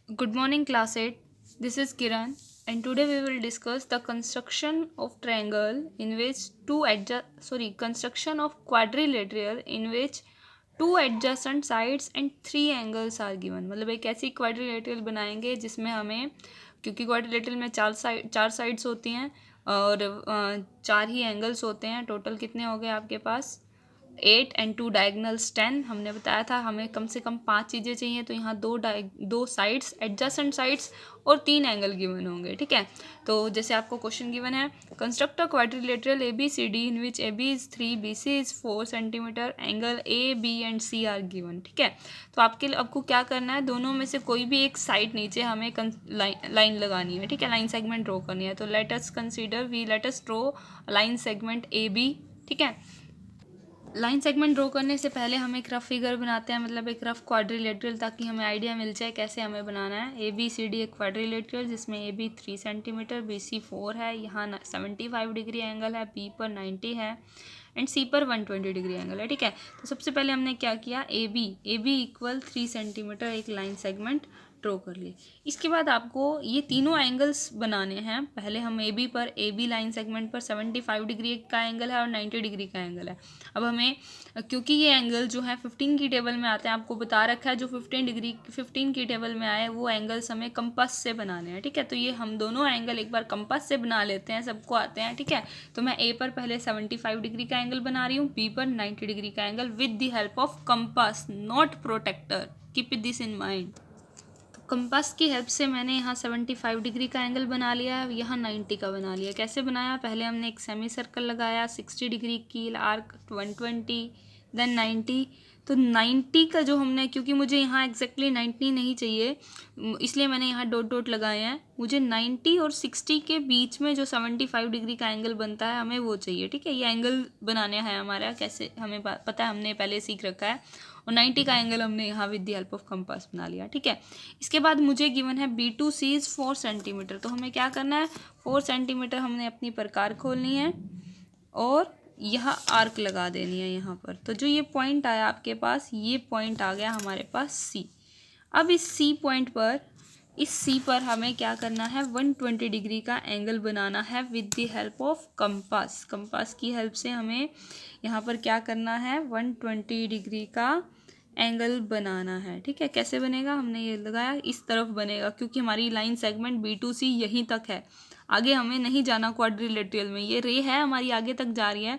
Good morning, class 8. This is Kiran, and today we will discuss the construction of triangle in which construction of quadrilateral in which two adjacent sides and three angles are given. मतलब एक ऐसी quadrilateral बनाएंगे जिसमें हमें, क्योंकि quadrilateral में चार sides होती हैं और चार ही एंगल्स होते हैं. टोटल कितने हो गए आपके पास? 8 एंड 2 डायगनल्स 10. हमने बताया था हमें कम से कम 5 चीज़ें चाहिए, तो यहाँ दो साइड्स एडजेसेंट साइड्स और 3 एंगल गिवन होंगे. ठीक है, तो जैसे आपको क्वेश्चन गिवन है, construct a quadrilateral A B C D in which A B is 3, B C is 4 centimetre, angle A B and C are given. ठीक है, तो आपको क्या करना है, दोनों में से कोई भी एक साइड नीचे हमें लाइन लगानी है. ठीक है, लाइन सेगमेंट ड्रॉ करनी है. तो let us draw line segment A B. ठीक है, लाइन सेगमेंट ड्रॉ करने से पहले हम एक रफ फिगर बनाते हैं, मतलब एक रफ क्वाड्रिलेटरल, ताकि हमें आइडिया मिल जाए कैसे हमें बनाना है. ए बी सी डी एक क्वाड्रिलेटरल जिसमें A B 3 centimetre, B C 4 है, यहाँ 75 डिग्री एंगल है, बी पर 90 है एंड सी पर 120 डिग्री एंगल है. ठीक है, तो सबसे पहले हमने क्या किया, ए बी इक्वल 3 सेंटीमीटर एक लाइन सेगमेंट ड्रॉ कर लिए. इसके बाद आपको ये तीनों एंगल्स बनाने हैं. पहले हम ए बी लाइन सेगमेंट पर 75 डिग्री का एंगल है और 90 डिग्री का एंगल है. अब हमें, क्योंकि ये एंगल जो है 15 की टेबल में आते हैं, आपको बता रखा है जो 15 की टेबल में आए वो एंगल्स हमें कंपास से बनाने हैं. ठीक है, तो ये हम दोनों एंगल एक बार कंपास से बना लेते हैं, सबको आते हैं. ठीक है, तो मैं ए पर पहले 75 डिग्री का एंगल बना रही हूँ, बी पर 90 डिग्री का angle with the help of compass, not protractor. Keep it this in mind. Compass की हेल्प से मैंने यहाँ 75 डिग्री का एंगल बना लिया, यहाँ 90 का बना लिया. कैसे बनाया, पहले हमने एक सेमी सर्कल लगाया, 60 डिग्री की आर्क, 120, देन 90. तो 90 का जो हमने, क्योंकि मुझे यहाँ एग्जैक्टली 90 नहीं चाहिए इसलिए मैंने यहाँ डॉट डॉट लगाए हैं. मुझे 90 और 60 के बीच में जो 75 डिग्री का एंगल बनता है हमें वो चाहिए. ठीक है, ये एंगल बनाने हैं हमारा, कैसे हमें पता है, हमने पहले सीख रखा है. और 90 का एंगल हमने यहाँ with the help of compass बना लिया. ठीक है, इसके बाद मुझे गिवन है B to C is 4 centimetre. तो हमें क्या करना है, 4 सेंटीमीटर हमने अपनी प्रकार खोलनी है और यहाँ आर्क लगा देनी है यहाँ पर. तो जो ये पॉइंट आया आपके पास, ये पॉइंट आ गया हमारे पास सी. अब इस सी पॉइंट पर, इस सी पर हमें क्या करना है, 120 डिग्री का एंगल बनाना है with the help of compass. Compass की हेल्प से हमें यहाँ पर क्या करना है, 120 डिग्री का एंगल बनाना है. ठीक है, कैसे बनेगा, हमने ये लगाया, इस तरफ बनेगा, क्योंकि हमारी लाइन सेगमेंट बी टू सी यहीं तक है, आगे हमें नहीं जाना क्वाड्रिलेटरल में. ये रे है हमारी आगे तक जा रही है,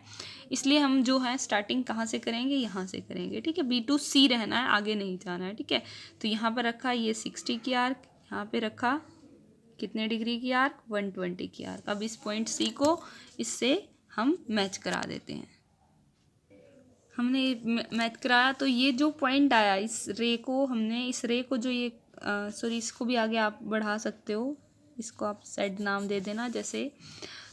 इसलिए हम जो है स्टार्टिंग कहाँ से करेंगे, यहाँ से करेंगे. ठीक है, बी टू सी रहना है, आगे नहीं जाना है. ठीक है, तो यहाँ पर रखा ये 60 की आर्क, यहाँ पे रखा कितने डिग्री की आर्क, 120 की आर्क. अब इस पॉइंट सी को इससे हम मैच करा देते हैं. हमने मैथ कराया तो ये जो पॉइंट आया, इस रे को जो ये सॉरी, इसको भी आगे आप बढ़ा सकते हो, इसको आप सेड नाम दे देना जैसे.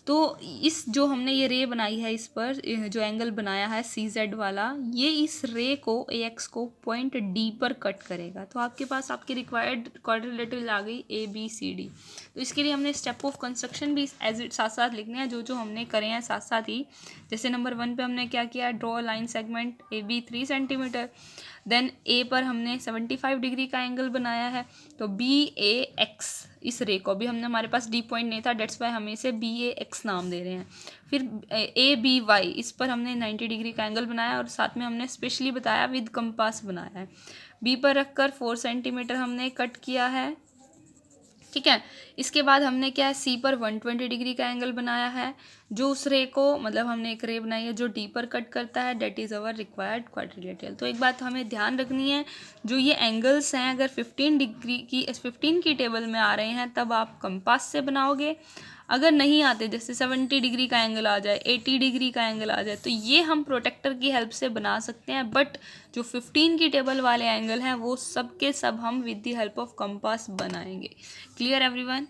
तो इस जो हमने ये रे बनाई है, इस पर जो एंगल बनाया है सी जेड वाला, ये इस रे को ए एक्स को पॉइंट डी पर कट करेगा. तो आपके पास आपकी रिक्वायर्ड क्वाड्रिलेटरल आ गई ए बी सी डी. तो इसके लिए हमने स्टेप ऑफ कंस्ट्रक्शन भी एज इट साथ साथ लिखने हैं, जो हमने करे हैं साथ साथ ही. जैसे नंबर 1 पे हमने क्या किया, draw line segment A B 3 centimetre. Then A पर हमने 75 डिग्री का एंगल बनाया है, तो बी ए एक्स, इस रे को भी हमने, हमारे पास डी पॉइंट नहीं था, डेट्स वाई हम इसे बी ए एक्स नाम दे रहे हैं. फिर ए बी वाई, इस पर हमने 90 डिग्री का एंगल बनाया और साथ में हमने स्पेशली बताया विद कंपास बनाया है. बी पर रखकर 4 सेंटीमीटर हमने कट किया है. ठीक है, इसके बाद हमने क्या है, सी पर 120 डिग्री का एंगल बनाया है, जो उस रे को, मतलब हमने एक रे बनाई है जो डी पर कट करता है, that is our required quadrilateral. तो एक बात हमें ध्यान रखनी है, जो ये एंगल्स हैं अगर 15 की टेबल में आ रहे हैं तब आप कंपास से बनाओगे. अगर नहीं आते, जैसे 70 डिग्री का एंगल आ जाए, 80 डिग्री का एंगल आ जाए, तो ये हम प्रोटेक्टर की हेल्प से बना सकते हैं. बट जो 15 की टेबल वाले एंगल हैं वो सब के सब हम with the help of compass बनाएंगे. Clear everyone.